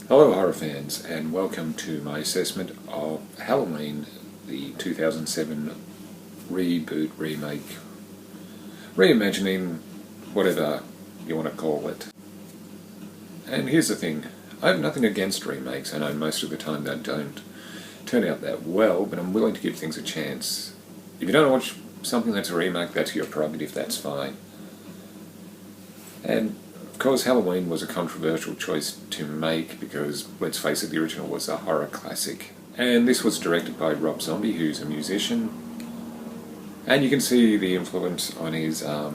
Hello horror fans, and welcome to my assessment of Halloween, the 2007 reboot, remake, reimagining, whatever you want to call it. And here's the thing, I have nothing against remakes. I know most of the time they don't turn out that well, but I'm willing to give things a chance. If you don't watch something that's a remake, that's your prerogative, that's fine. And of course, Halloween was a controversial choice to make because, let's face it, the original was a horror classic. And this was directed by Rob Zombie, who's a musician. And you can see the influence on his, I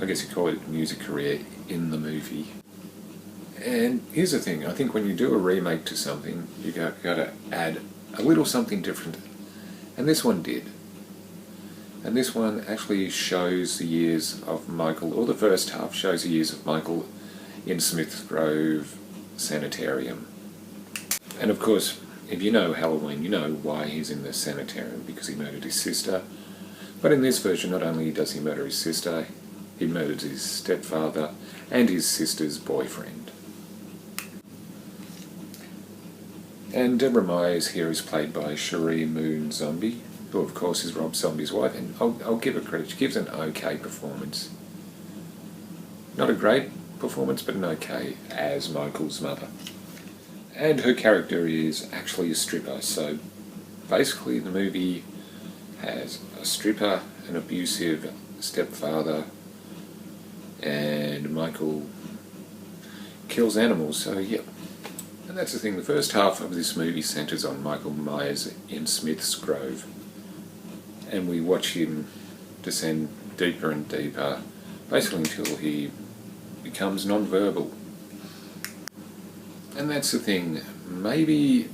guess you call it, music career in the movie. And here's the thing, I think when you do a remake to something, you got to add a little something different. And this one did. And this one actually shows the years of Michael, or the first half shows the years of Michael in Smith's Grove Sanitarium. And of course, if you know Halloween, you know why he's in the sanitarium, because he murdered his sister. But in this version, not only does he murder his sister, he murders his stepfather and his sister's boyfriend. And Deborah Myers here is played by Cherie Moon Zombie, who of course is Rob Zombie's wife, and I'll give her credit, she gives an okay performance. Not a great performance, but an okay as Michael's mother. And her character is actually a stripper, so basically the movie has a stripper, an abusive stepfather, and Michael kills animals, so yeah. And that's the thing, the first half of this movie centres on Michael Myers in Smith's Grove. And we watch him descend deeper and deeper, basically until he becomes non-verbal. And that's the thing, maybe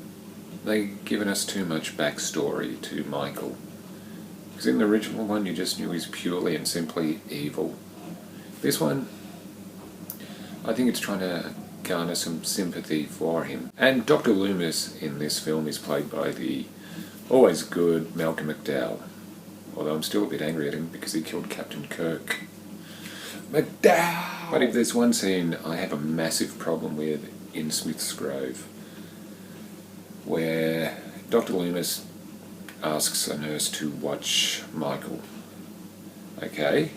they've given us too much backstory to Michael. Because in the original one you just knew he's purely and simply evil. This one, I think it's trying to garner some sympathy for him. And Dr. Loomis in this film is played by the always good Malcolm McDowell. Although I'm still a bit angry at him because he killed Captain Kirk. McDowell! But if there's one scene I have a massive problem with in Smith's Grove, where Dr. Loomis asks a nurse to watch Michael. Okay,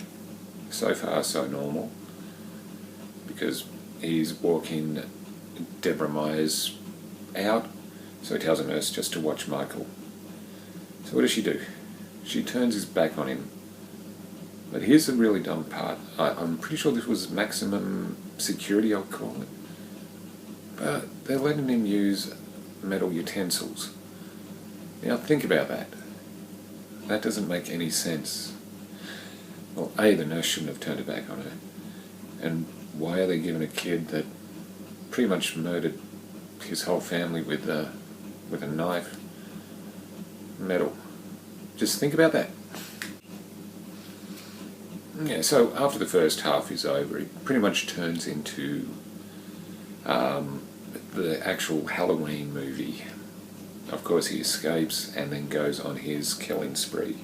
so far so normal, because he's walking Deborah Myers out, so he tells a nurse just to watch Michael. So what does she do? She turns his back on him. But here's the really dumb part. I'm pretty sure this was maximum security, I'll call it. But they're letting him use metal utensils. Now think about that. That doesn't make any sense. Well, A, the nurse shouldn't have turned her back on her. And why are they giving a kid that pretty much murdered his whole family with a knife metal? Just think about that. Yeah, so after the first half is over, it pretty much turns into the actual Halloween movie. Of course, he escapes and then goes on his killing spree.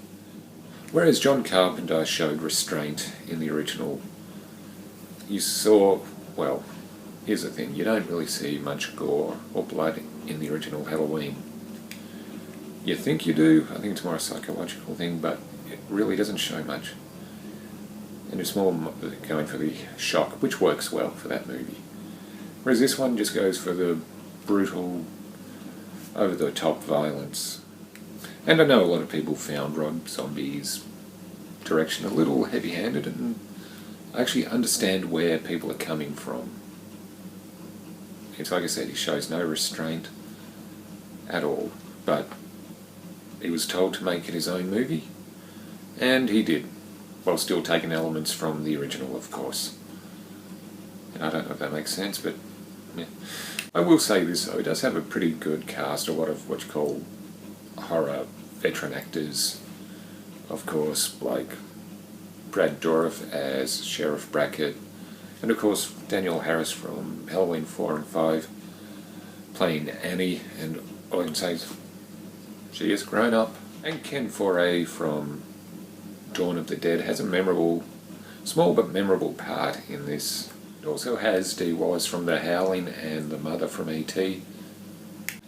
Whereas John Carpenter showed restraint in the original, you saw, well, here's the thing, you don't really see much gore or blood in the original Halloween. You think you do, I think it's more a psychological thing, but it really doesn't show much. And it's more going for the shock, which works well for that movie. Whereas this one just goes for the brutal, over-the-top violence. And I know a lot of people found Rob Zombie's direction a little heavy-handed, and I actually understand where people are coming from. It's like I said, he shows no restraint at all, but he was told to make it his own movie, and he did, while still taking elements from the original, of course. And I don't know if that makes sense, but yeah. I will say this though, it does have a pretty good cast, a lot of what you call horror veteran actors, of course, like Brad Dourif as Sheriff Brackett, and of course Danielle Harris from Halloween 4 and 5 playing Annie, and all I can say is she is grown up. And Ken Foray from Dawn of the Dead has a memorable, small but memorable part in this It also has Dee Wallace from The Howling and the mother from E.T.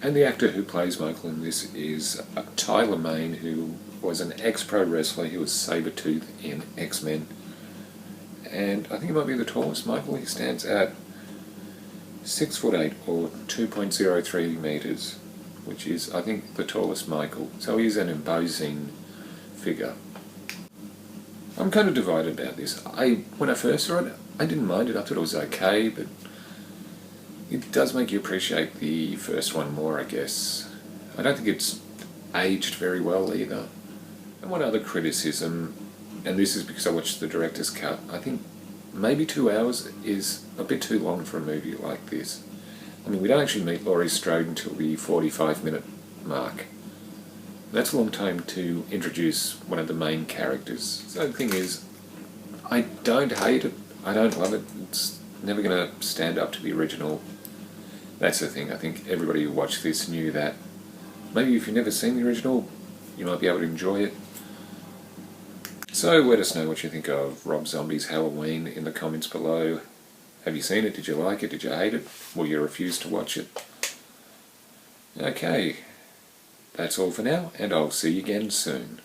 And the actor who plays Michael in this is Tyler Mane, who was an ex-pro wrestler. He was Sabretooth in X-Men. And I think he might be the tallest Michael. He stands at 6'8" or 2.03 metres, which is, I think, the tallest Michael. So he's an imposing figure. I'm kind of divided about this. When I first saw it, I didn't mind it. I thought it was okay, but it does make you appreciate the first one more, I guess. I don't think it's aged very well either. And one other criticism, and this is because I watched the director's cut, I think maybe 2 hours is a bit too long for a movie like this. I mean, we don't actually meet Laurie Strode until the 45-minute mark. That's a long time to introduce one of the main characters. So the thing is, I don't hate it, I don't love it, it's never going to stand up to the original. That's the thing, I think everybody who watched this knew that. Maybe if you've never seen the original, you might be able to enjoy it. So let us know what you think of Rob Zombie's Halloween in the comments below. Have you seen it? Did you like it? Did you hate it? Will you refuse to watch it? Okay, that's all for now, and I'll see you again soon.